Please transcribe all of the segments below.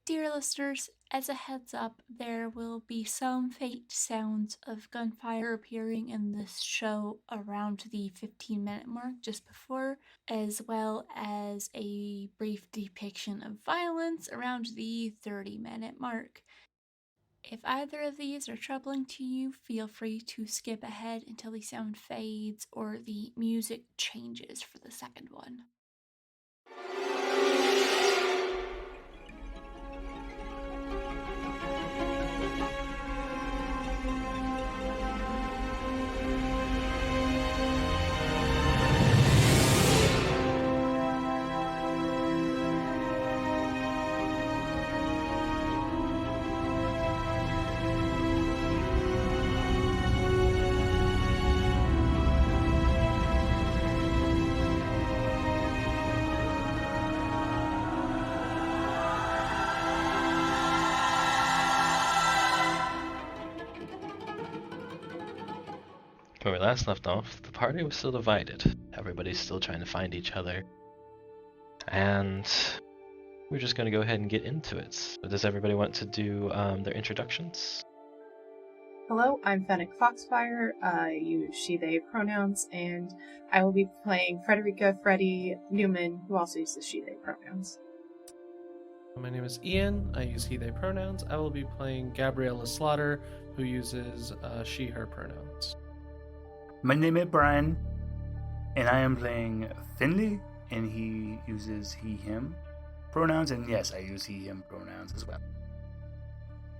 Dear listeners, as a heads up, there will be some faint sounds of gunfire appearing in this show around the 15-minute mark just before, as well as a brief depiction of violence around the 30-minute mark. If either of these are troubling to you, feel free to skip ahead until the sound fades or the music changes for the second one. When we last left off, the party was still divided. Everybody's still trying to find each other. And we're just going to go ahead and get into it. Does everybody want to do their introductions? Hello, I'm Fennec Foxfire. I use she/they pronouns, and I will be playing Frederica Freddie Newman, who also uses she/they pronouns. My name is Ian. I use he/they pronouns. I will be playing Gabriella Slaughter, who uses she/her pronouns. My name is Brian, and I am playing Finley, and he uses he/him pronouns, and yes, I use he/him pronouns as well.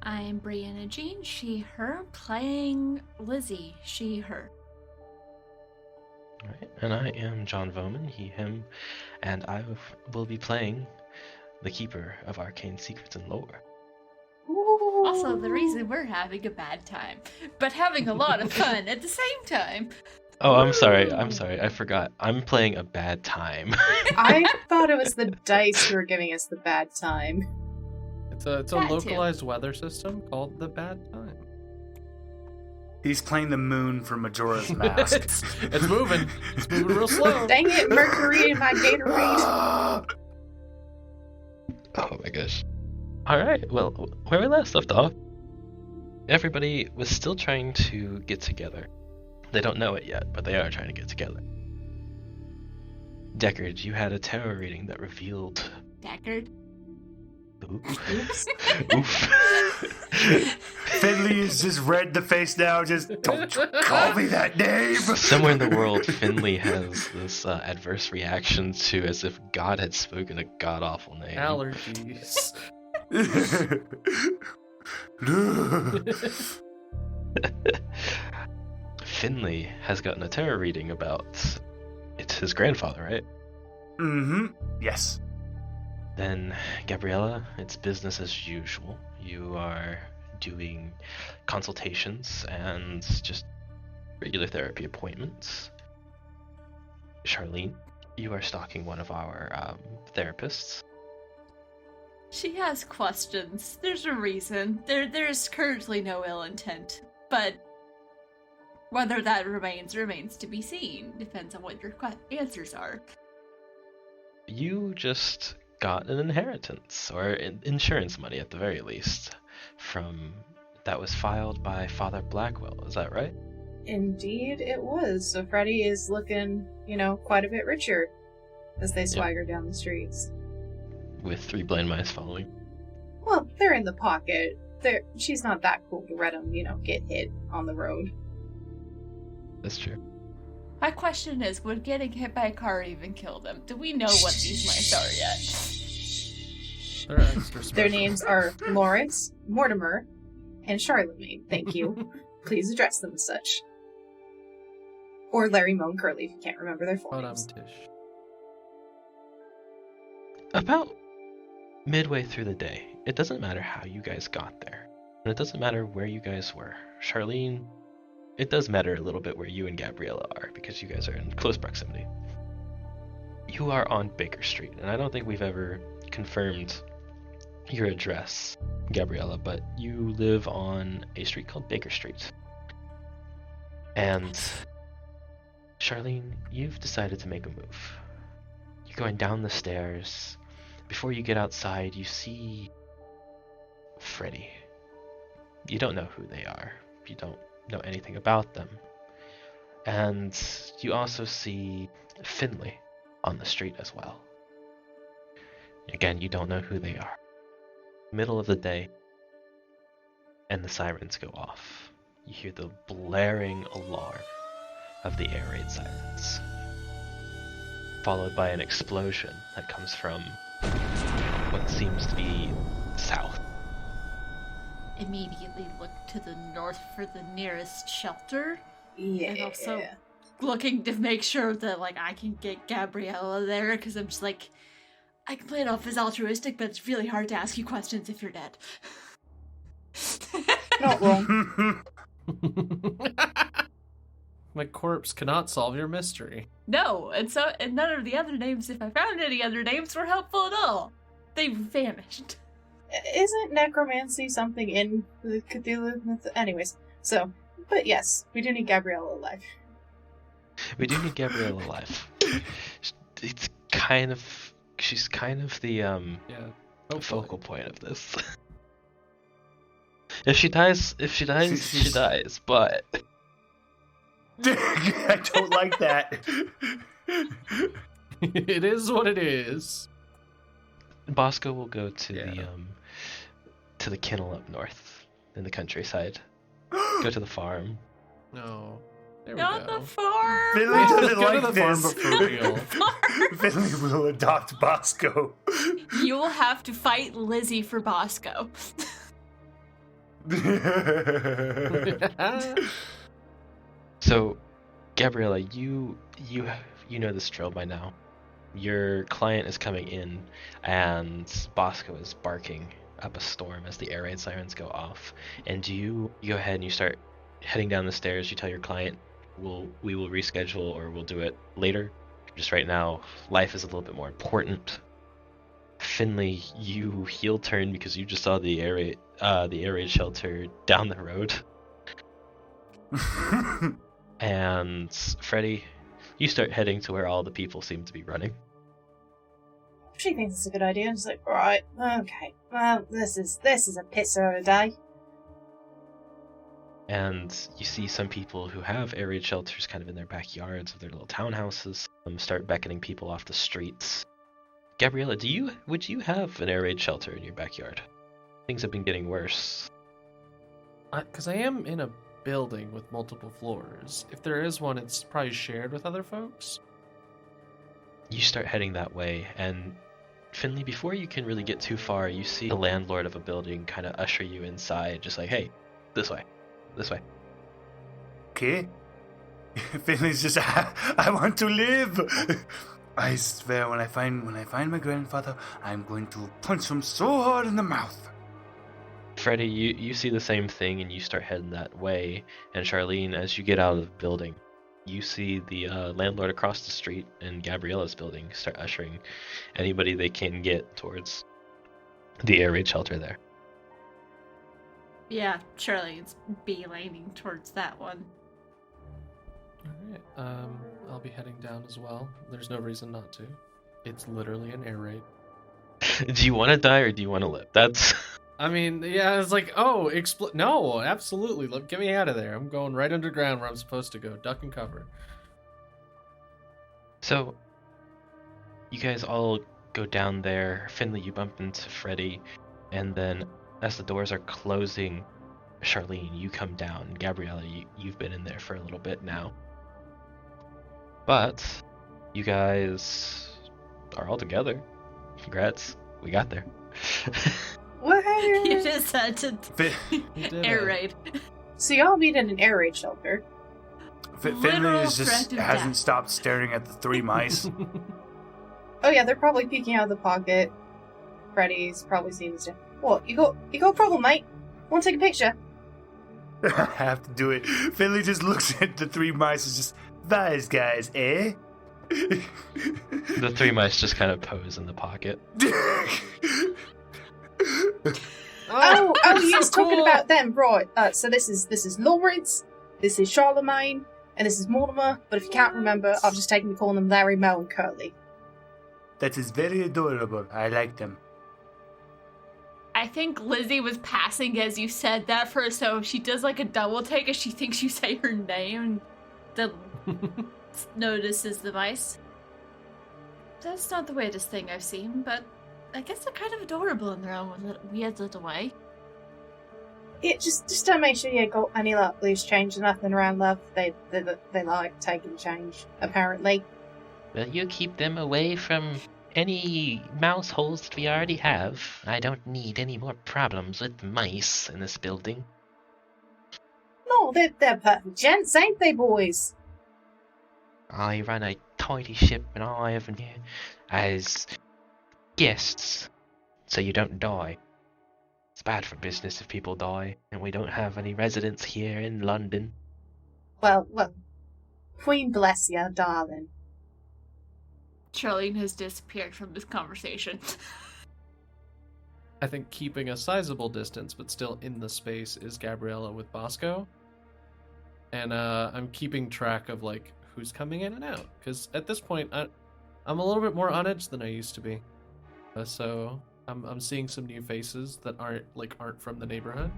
I'm Brianna Jean, she/her, playing Lizzie, she/her. Alright, and I am John Voman, he/him, and I will be playing the Keeper of Arcane Secrets and Lore. Also, the reason we're having a bad time, but having a lot of fun at the same time. Oh, I'm sorry, I forgot. I'm playing a bad time. I thought it was the dice who were giving us the bad time. It's a localized weather system called the Bad Time. He's playing the moon for Majora's Mask. It's moving. It's moving real slow. Dang it, Mercury in my Gatorade. Oh my gosh. Alright, well, where we last left off, everybody was still trying to get together. They don't know it yet, but they are trying to get together. Deckard, you had a tarot reading that revealed... Deckard? Oops. Finley is just red the face now, just don't you call me that name! Somewhere in the world, Finley has this adverse reaction to as if God had spoken a god-awful name. Allergies. Finley has gotten a tarot reading about it's his grandfather, right? Mm-hmm. Yes. Then, Gabriella, it's business as usual. You are doing consultations and just regular therapy appointments. Charlene, you are stalking one of our therapists. She has questions. There's a reason. There's currently no ill intent, but whether that remains to be seen. Depends on what your answers are. You just got an inheritance, or insurance money at the very least, that was filed by Father Blackwell, is that right? Indeed it was. So Freddie is looking, quite a bit richer as they swagger down the streets. With 3 blind mice following. Well, they're in the pocket. She's not that cool to let them, get hit on the road. That's true. My question is, would getting hit by a car even kill them? Do we know what these mice are yet? They're extra special. Their names are Lawrence, Mortimer, and Charlemagne. Thank you. Please address them as such. Or Larry, Moe, and Curly if you can't remember their full names. Tish. About midway through the day, it doesn't matter how you guys got there, and it doesn't matter where you guys were. Charlene, it does matter a little bit where you and Gabriella are, because you guys are in close proximity. You are on Baker Street, and I don't think we've ever confirmed your address, Gabriella, but you live on a street called Baker Street. And Charlene, you've decided to make a move. You're going down the stairs. Before you get outside, you see Freddy. You don't know who they are. You don't know anything about them. And you also see Finley on the street as well. Again, you don't know who they are. Middle of the day, and the sirens go off. You hear the blaring alarm of the air raid sirens, followed by an explosion that comes from what seems to be south. Immediately look to the north for the nearest shelter. Yeah. And also looking to make sure that, like, I can get Gabriella there, because I'm just like, I can play it off as altruistic, but it's really hard to ask you questions if you're dead. Not wrong. My corpse cannot solve your mystery. No, and none of the other names, if I found any other names, were helpful at all. They vanished. Isn't necromancy something in the Cthulhu myth? Anyways, so, but yes, we do need Gabriella alive. We do need Gabriella alive. It's kind of... She's kind of the focal point of this. If she dies, she dies, but... I don't like that. It is what it is. Bosco will go to the kennel up north in the countryside. Go to the farm. No. There we Not go. the farm! Finley Let's doesn't go to like the farm, this. but for real. Finley will adopt Bosco. You will have to fight Lizzie for Bosco. So, Gabriella, you know this drill by now. Your client is coming in, and Bosco is barking up a storm as the air raid sirens go off. And you go ahead and you start heading down the stairs. You tell your client, we will reschedule, or we'll do it later. Just right now, life is a little bit more important. Finley, you heel turn because you just saw the air raid shelter down the road. And Freddy, you start heading to where all the people seem to be running. She thinks it's a good idea. She's like, right, okay. Well, this is a pisser of a day. And you see some people who have air raid shelters kind of in their backyards of their little townhouses start beckoning people off the streets. Gabriella, would you have an air raid shelter in your backyard? Things have been getting worse. Because I am in a building with multiple floors. If there is one, it's probably shared with other folks. You start heading that way, and Finley, before you can really get too far, you see the landlord of a building kind of usher you inside, just like, hey, this way. Okay. Finley's just, I want to live. I swear, when I find my grandfather, I'm going to punch him so hard in the mouth. Freddy, you see the same thing, and you start heading that way. And Charlene, as you get out of the building, you see the landlord across the street in Gabriella's building start ushering anybody they can get towards the air raid shelter there. Yeah, Charlie's beelining towards that one. Alright, I'll be heading down as well. There's no reason not to. It's literally an air raid. Do you want to die or do you want to live? That's... I mean, yeah, it's like, oh, no, absolutely. Look, get me out of there. I'm going right underground where I'm supposed to go. Duck and cover. So, you guys all go down there. Finley, you bump into Freddy, and then as the doors are closing, Charlene, you come down. Gabriella, you've been in there for a little bit now. But you guys are all together. Congrats, we got there. Woohoo! You just had to air raid. So y'all meet in an air raid shelter. Finley Literal is just threat of hasn't death. stopped staring at the three mice. Oh yeah, they're probably peeking out of the pocket. Freddy's probably seeing this. What? You got a problem, mate? Want to take a picture? I have to do it. Finley just looks at the three mice and just, those guys, eh? The three mice just kind of pose in the pocket. Oh, that's you're so talking cool. about them, right? So this is Lawrence, this is Charlemagne, and this is Mortimer. But if you can't remember, I've just taken to calling them Larry, Mel, and Curly. That is very adorable. I like them. I think Lizzie was passing as you said that first, so she does like a double take as she thinks you say her name. The notices the mice. That's not the weirdest thing I've seen, but I guess they're kind of adorable in their own weird little way. Yeah, just to make sure you got any like loose change or nothing around, love. They like taking change, apparently. Well, you keep them away from any mouse holes that we already have. I don't need any more problems with mice in this building. No, they're perfect gents, ain't they, boys? I run a tidy ship and I have them here as guests, so you don't die. It's bad for business if people die, and we don't have any residents here in London. Well, Queen bless you, darling. Charlene has disappeared from this conversation. I think keeping a sizable distance, but still in the space, is Gabriella with Bosco. And I'm keeping track of like who's coming in and out, because at this point I'm a little bit more on edge than I used to be. So I'm seeing some new faces that aren't from the neighborhood,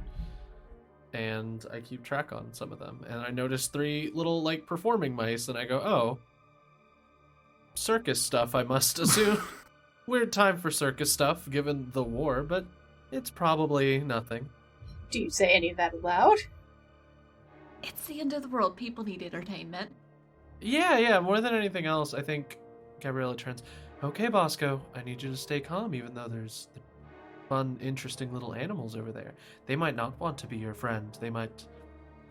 and I keep track on some of them. And I noticed 3 little like performing mice, and I go, oh, circus stuff, I must assume. Weird time for circus stuff given the war, but it's probably nothing. Do you say any of that aloud? It's the end of the world. People need entertainment. Yeah, more than anything else, I think Gabriella turns, okay, Bosco, I need you to stay calm, even though there's fun, interesting little animals over there. They might not want to be your friend. They might,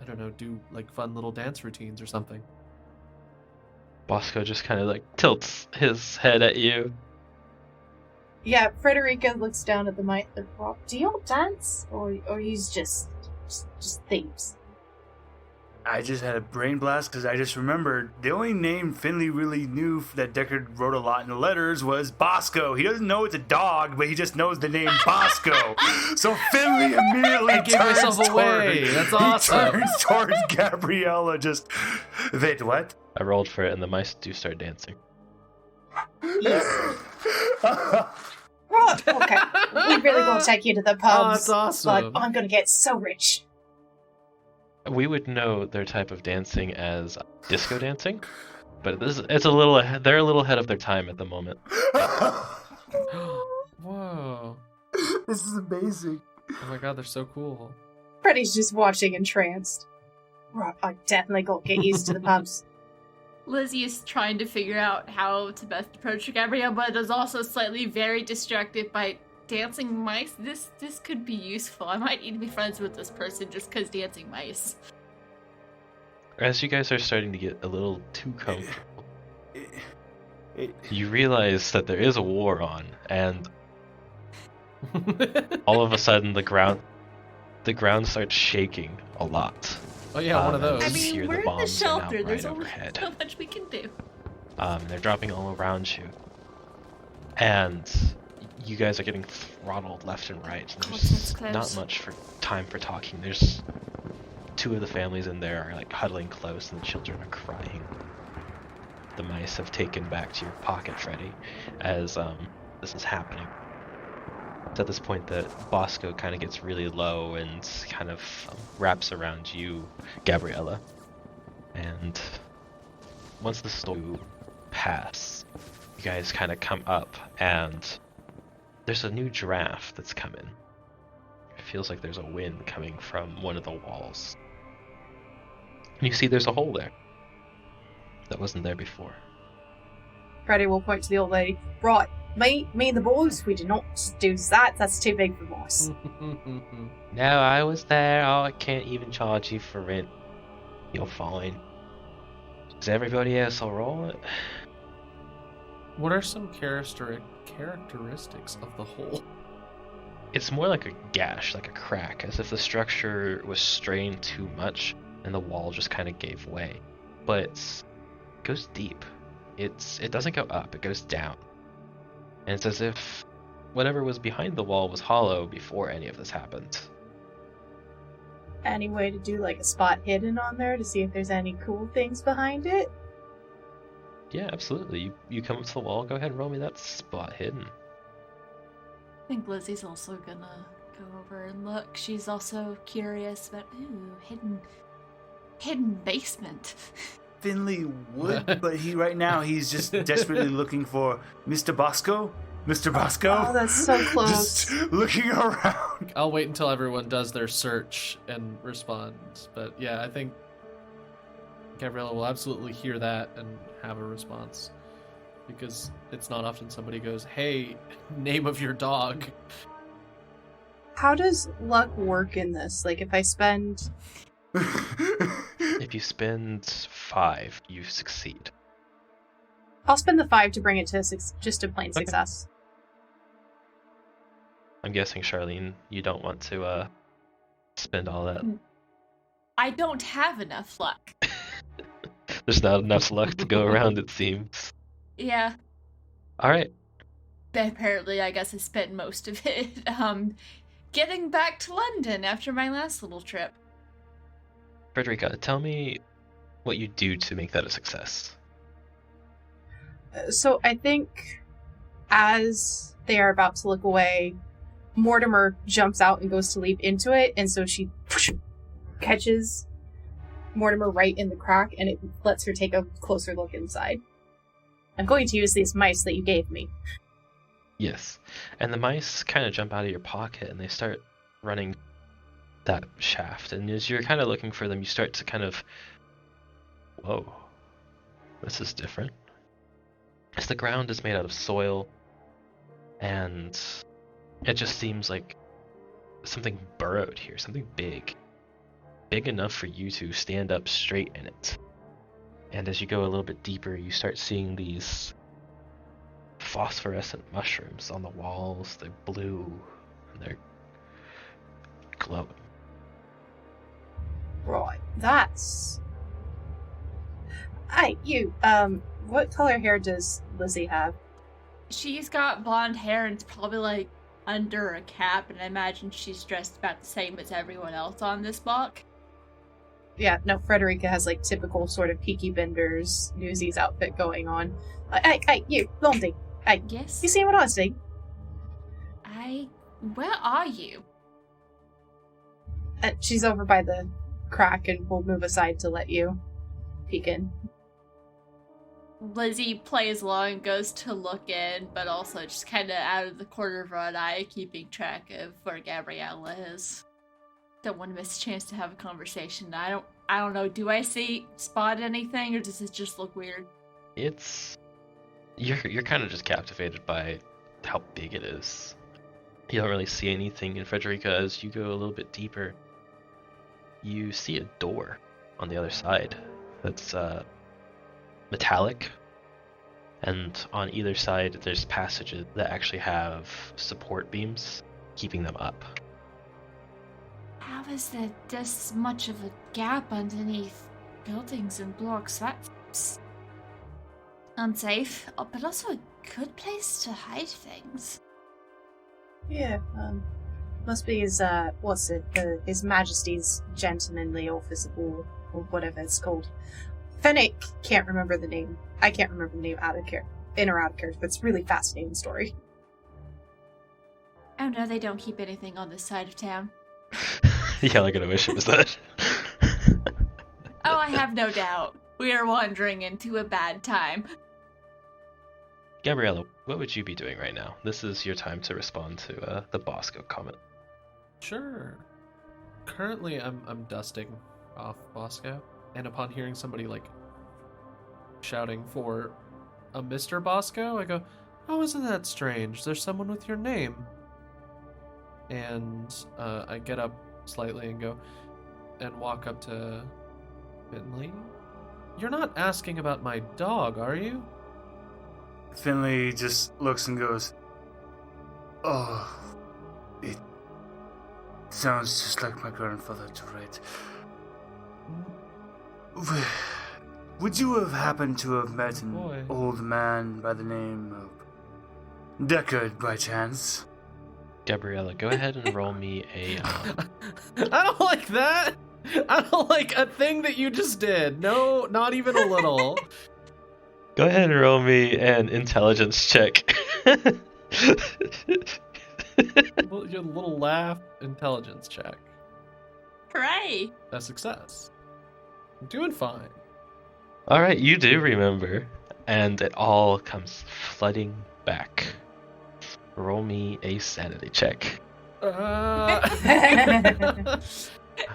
I don't know, do like fun little dance routines or something. Bosco just kind of like tilts his head at you. Yeah, Frederica looks down at the mic. Do you all dance, or he's just thieves? I just had a brain blast because I just remembered the only name Finley really knew that Deckard wrote a lot in the letters was Bosco. He doesn't know it's a dog, but he just knows the name Bosco. So Finley immediately turns away. That's awesome. He turns towards Gabriella. Just wait, what? I rolled for it, and the mice do start dancing. Yes. Right, okay. We really gonna take you to the pubs. Oh, that's awesome. Like, I'm gonna get so rich. We would know their type of dancing as disco dancing, but they're a little ahead of their time at the moment. Whoa. This is amazing. Oh my god, they're so cool. Freddy's just watching entranced. Right, I definitely gotta get used to the pubs. Lizzie is trying to figure out how to best approach Gabrielle, but is also slightly very distracted by dancing mice. This could be useful. I might need to be friends with this person just because dancing mice. As you guys are starting to get a little too comfortable, you realize that there is a war on, and all of a sudden the ground starts shaking a lot. Oh yeah, one of those. I Here mean, the we're in the bombs are now shelter. There's right only overhead. so much we can do. They're dropping all around you, and you guys are getting throttled left and right. And that's there's close. not much time for talking. There's 2 of the families in there are like huddling close, and the children are crying. The mice have taken back to your pocket, Freddy, as this is happening. It's at this point that Bosco kind of gets really low and kind of wraps around you, Gabriella. And once the storm pass, you guys kind of come up, and there's a new draft that's coming. It feels like there's a wind coming from one of the walls. And you see there's a hole there that wasn't there before. Freddy will point to the old lady. Right, me and the boys, we do not do that. That's too big for us. No, I was there. Oh, I can't even charge you for rent. You're fine. Is everybody else alright? What are some characteristics of the hole? It's more like a gash, like a crack, as if the structure was strained too much and the wall just kind of gave way. But it goes deep. It doesn't go up, it goes down. And it's as if whatever was behind the wall was hollow before any of this happened. Any way to do like a spot hidden on there to see if there's any cool things behind it? Yeah, absolutely. You come up to the wall, go ahead and roll me that spot hidden. I think Lizzie's also gonna go over and look. She's also curious about, hidden basement. Finley would, but right now he's just desperately looking for Mr. Bosco. Mr. Bosco. Oh, that's so close. Just looking around. I'll wait until everyone does their search and respond. But yeah, I think Gabriella will absolutely hear that and have a response. Because it's not often somebody goes, hey, name of your dog. How does luck work in this? Like, if I spend... If you spend 5, you succeed. I'll spend the 5 to bring it to just a plain success. I'm guessing, Charlene, you don't want to spend all that. I don't have enough luck. There's not enough luck to go around, it seems. Yeah. Alright. Apparently, I guess I spent most of it getting back to London after my last little trip. Frederica, tell me what you do to make that a success. So I think as they are about to look away, Mortimer jumps out and goes to leap into it, and so she catches Mortimer right in the crack, and it lets her take a closer look inside. I'm going to use these mice that you gave me. Yes. And the mice kind of jump out of your pocket and they start running that shaft. And as you're kind of looking for them, you start to kind of, whoa, this is different. As the ground is made out of soil, and it just seems like something burrowed here, something big. Big enough for you to stand up straight in it. And as you go a little bit deeper, you start seeing these phosphorescent mushrooms on the walls. They're blue, and they're glowing. Right, that's... Hey, you, what color hair does Lizzie have? She's got blonde hair and it's probably like under a cap, and I imagine she's dressed about the same as everyone else on this block. Yeah, no, Frederica has like typical sort of Peaky Blinders Newsies outfit going on. Hey, you, Blondie. Hey, Yes? you see what I see? Where are you? She's over by the crack and we'll move aside to let you peek in. Lizzie plays along and goes to look in, but also just kind of out of the corner of her eye, keeping track of where Gabriella is. Don't want to miss a chance to have a conversation. I don't know, do I spot anything, or does it just look weird? You're kind of just captivated by how big it is. You don't really see anything in Frederica. As you go a little bit deeper, you see a door on the other side that's metallic, and on either side there's passages that actually have support beams keeping them up. How is there this much of a gap underneath buildings and blocks? That's unsafe, but also a good place to hide things. Yeah, must be his, His Majesty's Gentlemanly Office or whatever it's called. Fennec can't remember the name. I can't remember the name in or out of character, but it's a really fascinating story. Oh no, they don't keep anything on this side of town. Yeah, like I wish it was that. Oh, I have no doubt. We are wandering into a bad time. Gabriella, what would you be doing right now? This is your time to respond to the Bosco comment. Sure. Currently, I'm dusting off Bosco, and upon hearing somebody like shouting for a Mr. Bosco, I go, "Oh, isn't that strange? There's someone with your name." And I get up slightly and go and walk up to Finley. You're not asking about my dog, are you? Finley just looks and goes, "Oh, it sounds just like my grandfather to write. Would you have happened to have met an old man by the name of Deckard by chance?" Gabriella, go ahead and roll me a... I don't like that! I don't like a thing that you just did. No, not even a little. Go ahead and roll me an intelligence check. Your little laugh intelligence check. Hooray! A success. I'm doing fine. All right, you do remember, and it all comes flooding back. Roll me a sanity check. It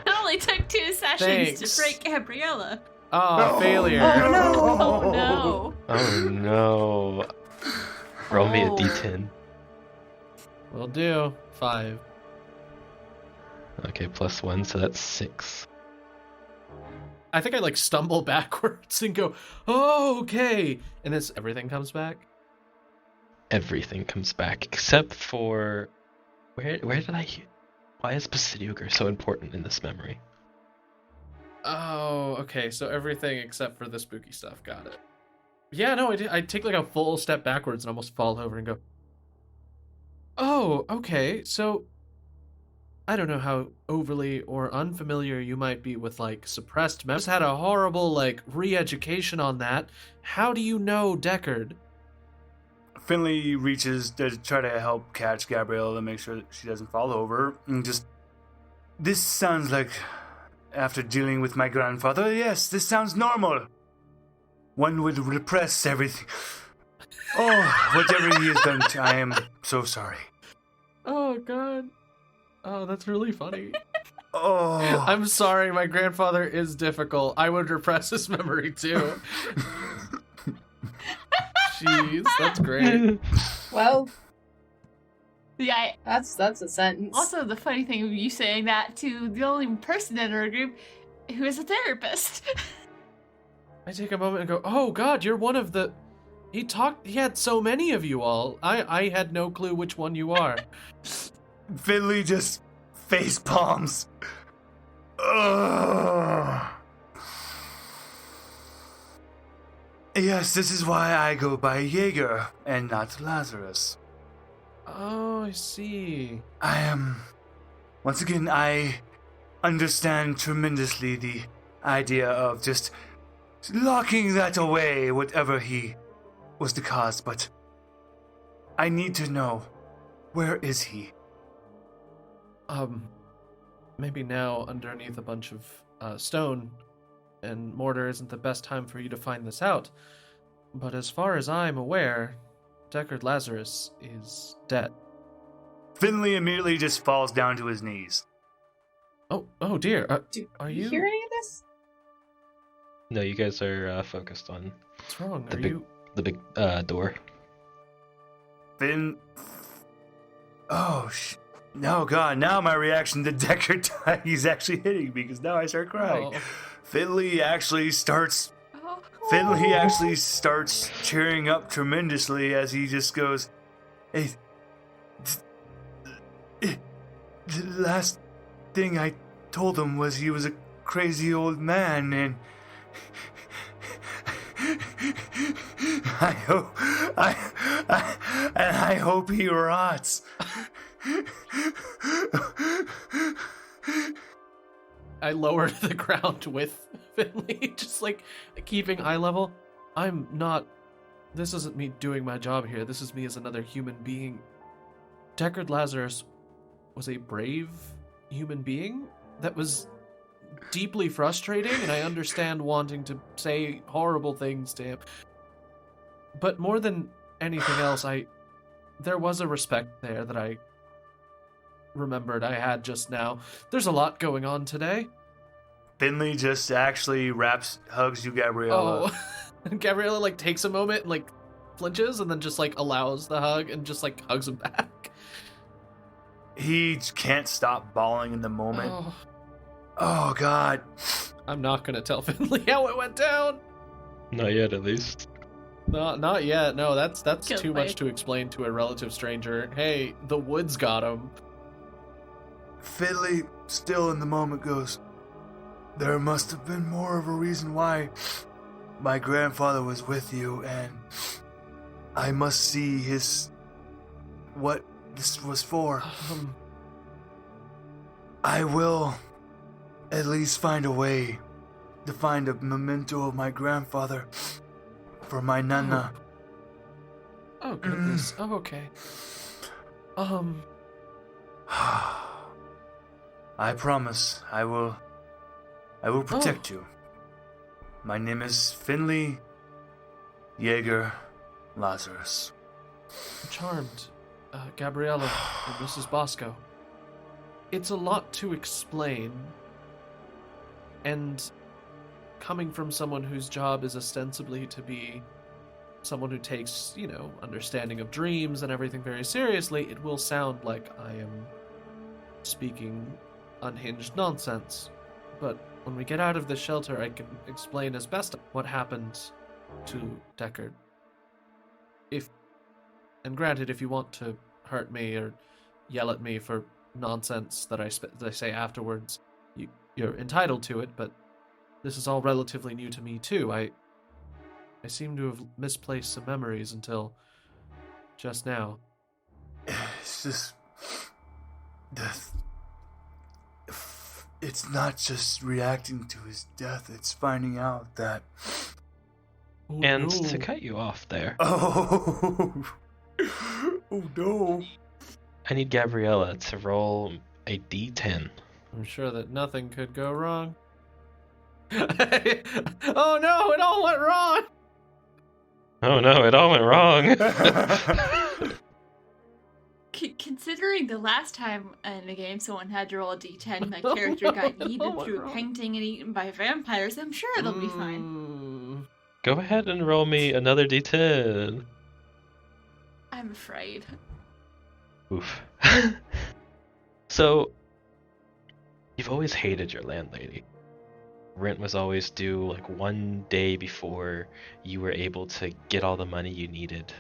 only took 2 sessions Thanks. to break Gabriella. Oh, failure. Oh, no. Oh no. Oh no. Roll me a Oh. d10. Will do. 5. Okay, +1, so that's 6. I think I like stumble backwards and go, oh, okay. And then everything comes back. Everything comes back except for where did I? Why is Basidiogre so important in this memory? Oh, okay. So everything except for the spooky stuff. Got it. Yeah, no, I take like a full step backwards and almost fall over and go, oh, okay. So I don't know how overly or unfamiliar you might be with like suppressed memories. Had a horrible like re-education on that. How do you know Deckard? Finley reaches to try to help catch Gabriella to make sure that she doesn't fall over. And just, this sounds like, after dealing with my grandfather, yes, this sounds normal. One would repress everything. Oh, whatever he has done, I am so sorry. Oh God. Oh, that's really funny. Oh, I'm sorry, my grandfather is difficult. I would repress his memory too. Jeez, that's great. Well, Yeah, that's a sentence. also the funny thing of you saying that to the only person in our group who is a therapist. I take a moment and go, oh God, you're one of the... He had so many of you all. I had no clue which one you are. Finley just face palms. Ugh. Yes, this is why I go by Jaeger and not Lazarus. Oh, I see. Once again, I understand tremendously the idea of just locking that away, whatever he was the cause, but I need to know, where is he? Maybe now underneath a bunch of stone and mortar isn't the best time for you to find this out. But as far as I'm aware, Deckard Lazarus is dead. Finley immediately just falls down to his knees. Oh dear. Do Are you you? hear any of this? No, you guys are focused on What's wrong? the Are big, you? the big door. Oh, no, God, now my reaction to Deckard, he's actually hitting me because now I start crying. Oh. Finley actually starts cheering up tremendously as he just goes, hey, the last thing I told him was he was a crazy old man, and I hope he rots. I lower to the ground with Finley, just like keeping eye level. I'm not. This isn't me doing my job here. This is me as another human being. Deckard Lazarus was a brave human being that was deeply frustrating, and I understand wanting to say horrible things to him. But more than anything else, there was a respect there that I remembered I had just now. There's a lot going on today. Finley just actually hugs you, Gabriella. Oh, and Gabriella like takes a moment and like flinches and then just like allows the hug and just like hugs him back. He can't stop bawling in the moment. Oh, Oh, God. I'm not gonna tell Finley how it went down. Not yet, at least. Not yet. No, that's Good too way. much to explain to a relative stranger. Hey, the woods got him. Finley, still in the moment, goes, there must have been more of a reason why my grandfather was with you, and I must see what this was for. I will at least find a way to find a memento of my grandfather for my nana. Oh goodness. Oh, okay. I promise I will protect you. My name is Finley Jaeger Lazarus. Charmed, Gabriella and Mrs. Bosco. It's a lot to explain, and coming from someone whose job is ostensibly to be someone who takes, understanding of dreams and everything very seriously, it will sound like I am speaking unhinged nonsense. But when we get out of the shelter, I can explain as best what happened to Deckard. And granted, if you want to hurt me or yell at me for nonsense that I say afterwards, you're entitled to it, but this is all relatively new to me too. I seem to have misplaced some memories until just now. It's just... It's not just reacting to his death, it's finding out that... Oh, And no. to cut you off there, Oh no. I need Gabriella to roll a d10. I'm sure that nothing could go wrong. Oh no, it all went wrong! Oh no, it all went wrong. Considering the last time in a game someone had to roll a d10, my character got yeeted through a painting and eaten by vampires, I'm sure they'll be fine. Go ahead and roll me another d10. I'm afraid. Oof. So, you've always hated your landlady. Rent was always due like one day before you were able to get all the money you needed.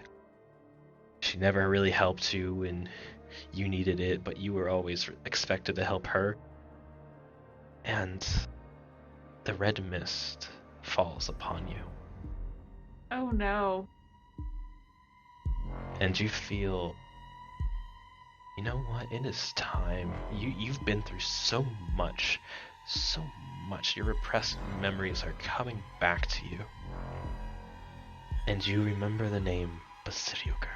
She never really helped you when you needed it, but you were always expected to help her. And the red mist falls upon you. Oh no. And you feel, you know what, it is time. You've been through so much. Your repressed memories are coming back to you. And you remember the name Basiliuker.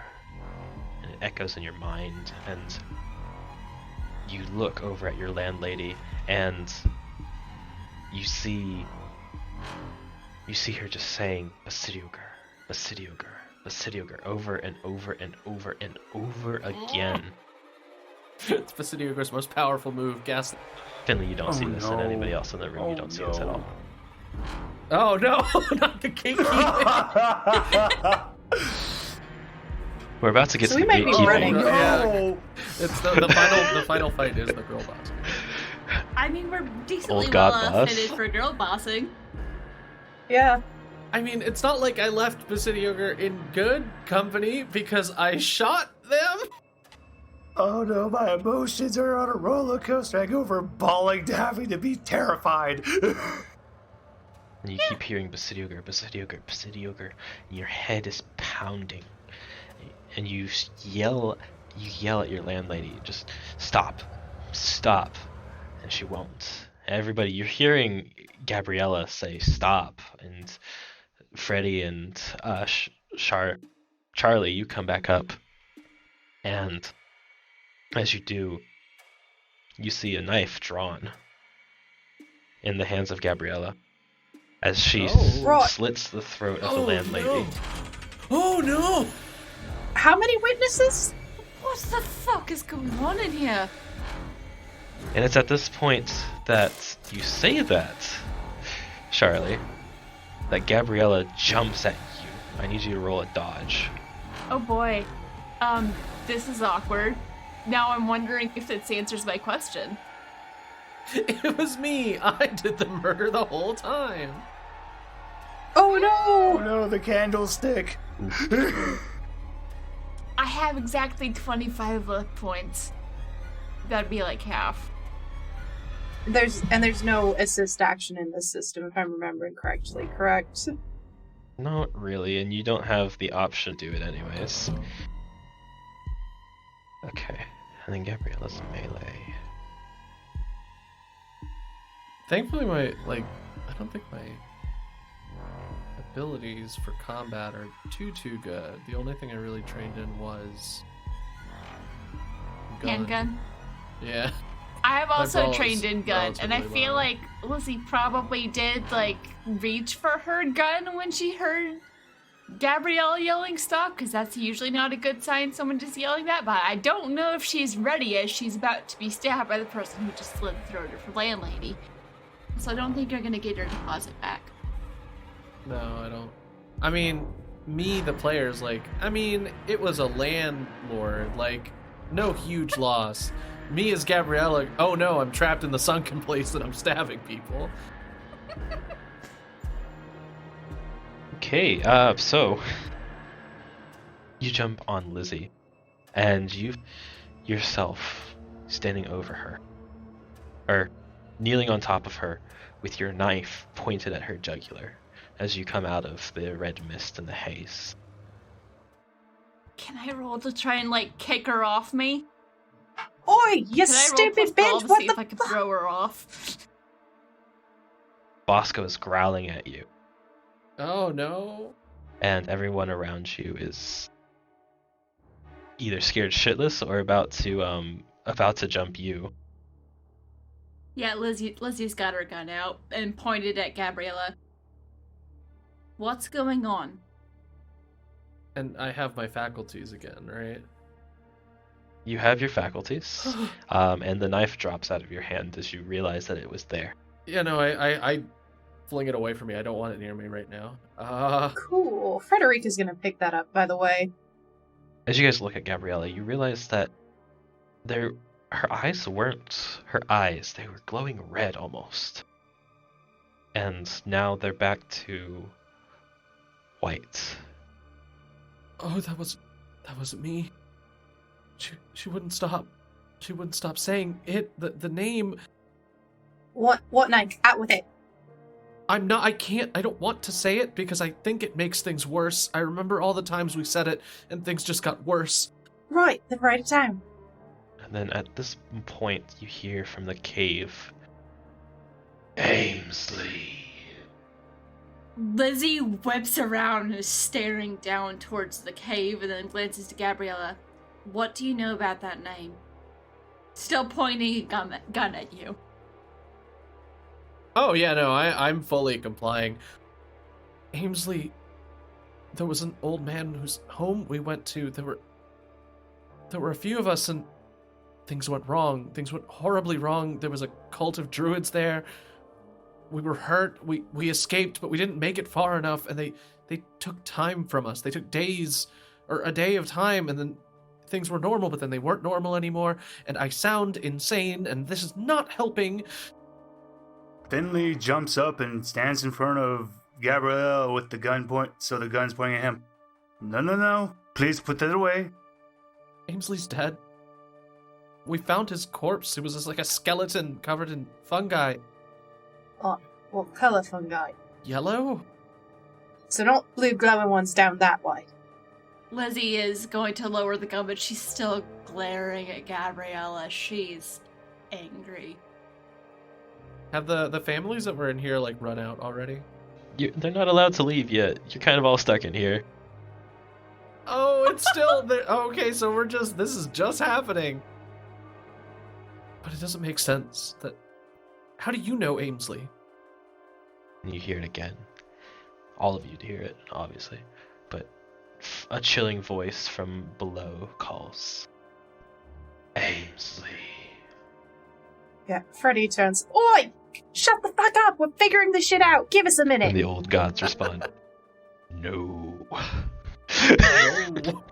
And it echoes in your mind, and you look over at your landlady, and you see her just saying Basiliuker, Basiliuker, Basiliuker over and over and over and over again. It's Basiliuker's most powerful move, Gaslight. Finley, you don't see this, and no. anybody else in the room, you don't see this at all. Oh no, not the gatekeeper. We're about to get So to we the might be gatekeeping. running. Yeah. It's the final fight is the girl boss. I mean, we're decently Old god well boss. fitted for girl bossing. Yeah. I mean, it's not like I left Basiliuker in good company because I shot them. Oh no, my emotions are on a roller coaster. I go from bawling to having to be terrified. And you keep hearing Basiliuker, Basiliuker, Basiliuker, and your head is pounding. And you yell at your landlady, just stop, and she won't. Everybody, you're hearing Gabriella say stop, and Freddy and Charlie, you come back up, and as you do, you see a knife drawn in the hands of Gabriella as she slits the throat of the landlady. No. Oh no! How many witnesses? What the fuck is going on in here? And it's at this point that you say that, Charlie, that Gabriella jumps at you. I need you to roll a dodge. Oh boy. This is awkward. Now I'm wondering if this answers my question. It was me. I did the murder the whole time. Oh no! Oh no, the candlestick. I have exactly 25 luck points. That'd be like half. There's no assist action in this system, if I'm remembering correctly, correct? Not really, and you don't have the option to do it anyways. Okay, and then Gabriella's melee. Thankfully, I don't think my abilities for combat are too good. The only thing I really trained in was gun. Handgun? Yeah. I'm also brawl is trained in gun, and I relatively feel low. like Lizzie probably did, reach for her gun when she heard Gabrielle yelling stop, because that's usually not a good sign someone just yelling that, but I don't know if she's ready as she's about to be stabbed by the person who just slit the throat of her landlady. So I don't think you're gonna get her deposit back. No, I don't. I mean, me, the player's it was a landlord, no huge loss. Me as Gabriella, oh no, I'm trapped in the sunken place and I'm stabbing people. Okay, so you jump on Lizzie, and you yourself standing over her, or kneeling on top of her with your knife pointed at her jugular as you come out of the red mist and the haze. Can I roll to try and, kick her off me? Oi, you Can I roll stupid plus brawl bitch! to What see the if I can fuck? throw her off? Bosco is growling at you, Oh no. and everyone around you is either scared shitless or about to jump you. Yeah, Lizzie's got her gun out and pointed at Gabriella. What's going on? And I have my faculties again, right? You have your faculties, and the knife drops out of your hand as you realize that it was there. Yeah, no, I fling it away from me. I don't want it near me right now. Cool. Frederica's gonna pick that up, by the way. As you guys look at Gabriella, you realize that her eyes weren't her eyes, they were glowing red almost. And now they're back to white. Oh, that wasn't me. She wouldn't stop. She wouldn't stop saying it. The name. What name? Out with it. I don't want to say it because I think it makes things worse. I remember all the times we said it and things just got worse. Right, then write it down. And then at this point, you hear from the cave, Amesley. Lizzie whips around and is staring down towards the cave and then glances to Gabriella. What do you know about that name? Still pointing a gun at you. Oh yeah, no, I'm fully complying. Amesley, there was an old man whose home we went to. There were a few of us and things went wrong. Things went horribly wrong. There was a cult of druids there. We were hurt. We escaped, but we didn't make it far enough, and they took time from us. They took days or a day of time, and then things were normal, but then they weren't normal anymore, and I sound insane, and this is not helping. Finley jumps up and stands in front of Gabrielle with the gun so the gun's pointing at him. No. Please put that away. Amesley's dead. We found his corpse. It was just like a skeleton covered in fungi. What colour fungi? Yellow? So not blue glowing ones down that way. Lizzie is going to lower the gun, but she's still glaring at Gabriella. She's angry. Have the families that were in here run out already? They're not allowed to leave yet. You're kind of all stuck in here. Oh, it's still there. Oh, okay, so this is just happening. But it doesn't make sense how do you know Amesley? And you hear it again. All of you hear it, obviously. But a chilling voice from below calls, Amesley. Yeah, Freddy turns. Oi! Shut the fuck up! We're figuring this shit out! Give us a minute! And the old gods respond, no. No.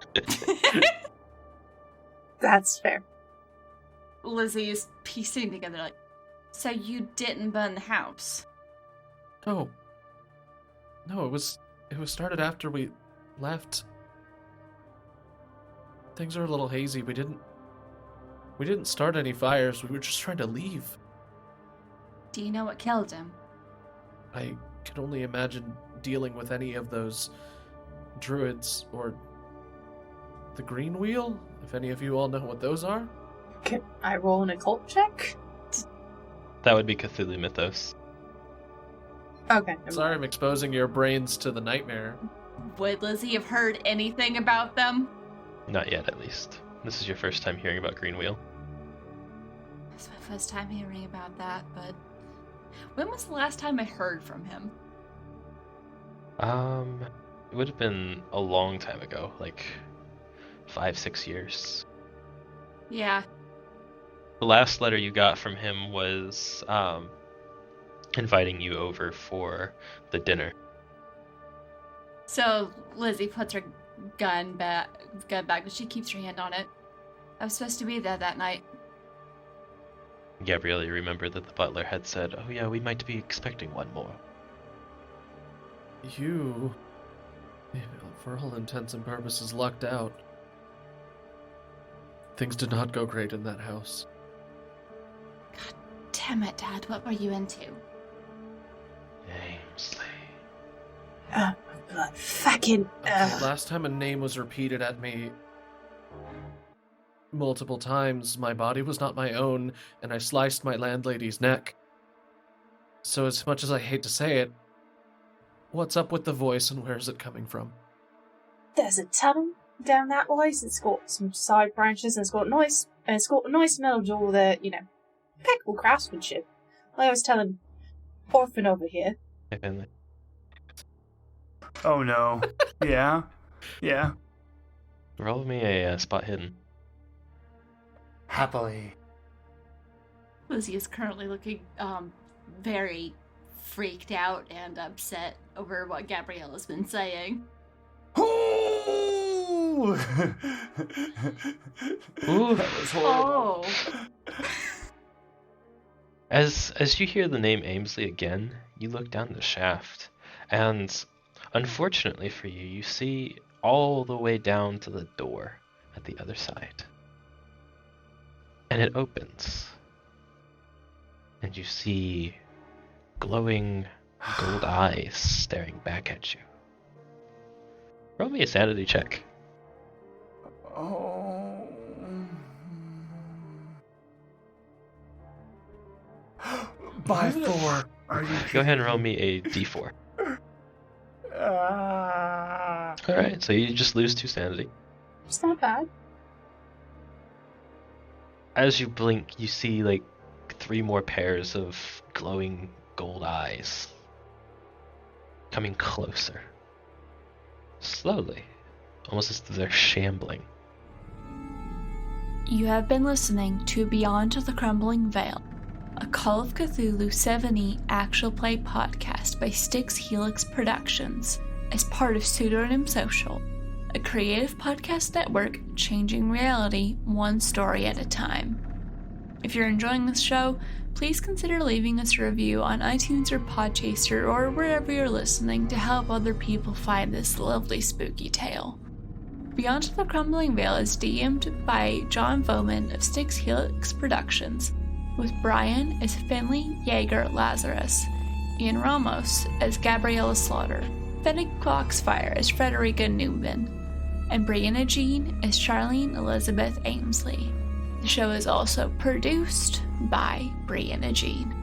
That's fair. Lizzie is piecing together so you didn't burn the house? No, it was started after we left. Things are a little hazy. We didn't start any fires. We were just trying to leave. Do you know what killed him? I can only imagine dealing with any of those druids or the green wheel, if any of you all know what those are. Can I roll an occult check? That would be Cthulhu Mythos. Okay. never Sorry, mind. I'm exposing your brains to the nightmare. Would Lizzie have heard anything about them? Not yet, at least. This is your first time hearing about Green Wheel. first time hearing about that, but when was the last time I heard from him? It would have been a long time ago, like 5-6 years. Yeah. The last letter you got from him was inviting you over for the dinner. So Lizzie puts her gun back, but she keeps her hand on it. I was supposed to be there that night. Gabrielle, you remember that the butler had said, "Oh yeah, we might be expecting one more." You, for all intents and purposes, lucked out. Things did not go great in that house. God damn it, Dad. What were you into? Ainsley. Fucking. Okay, last time a name was repeated at me multiple times, my body was not my own, and I sliced my landlady's neck. So as much as I hate to say it, what's up with the voice and where's it coming from? There's a tunnel down that way. It's got some side branches, and it's got a nice metal door there, impeccable craftsmanship. Like I was telling Orphan over here. Hey, Finley. Oh no. Yeah. Yeah. Roll me a spot hidden. Happily. Lizzie is currently looking very freaked out and upset over what Gabriella's been saying. Ooh! Ooh. That was horrible. Oh. As you hear the name Amesley again, you look down the shaft, and unfortunately for you, you see all the way down to the door at the other side. And it opens, and you see glowing gold eyes staring back at you. Roll me a sanity check. Oh. By 4. Are you Go ahead and roll me a d4. Alright, so you just lose 2 sanity. It's not bad. As you blink, you see like 3 more pairs of glowing gold eyes coming closer. Slowly, almost as if they're shambling. You have been listening to Beyond the Crumbling Veil, a Call of Cthulhu 7e actual play podcast by Styx Helix Productions, as part of Pseudonym Social, a creative podcast network changing reality one story at a time. If you're enjoying this show, please consider leaving us a review on iTunes or Podchaser or wherever you're listening to help other people find this lovely spooky tale. Beyond the Crumbling Veil is DM'd by John Bowman of Styx Helix Productions, with Brian as Finley Yeager Lazarus, Ian Ramos as Gabriella Slaughter, Fennec Foxfire as Frederica Newman, and Brianna Jean as Charlene Elizabeth Amesley. The show is also produced by Brianna Jean.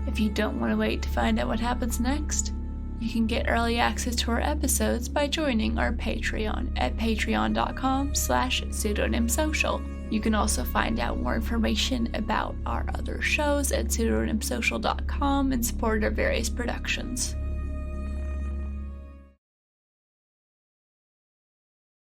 If you don't want to wait to find out what happens next, you can get early access to our episodes by joining our Patreon at patreon.com/pseudonymsocial. You can also find out more information about our other shows at pseudonymsocial.com and support our various productions.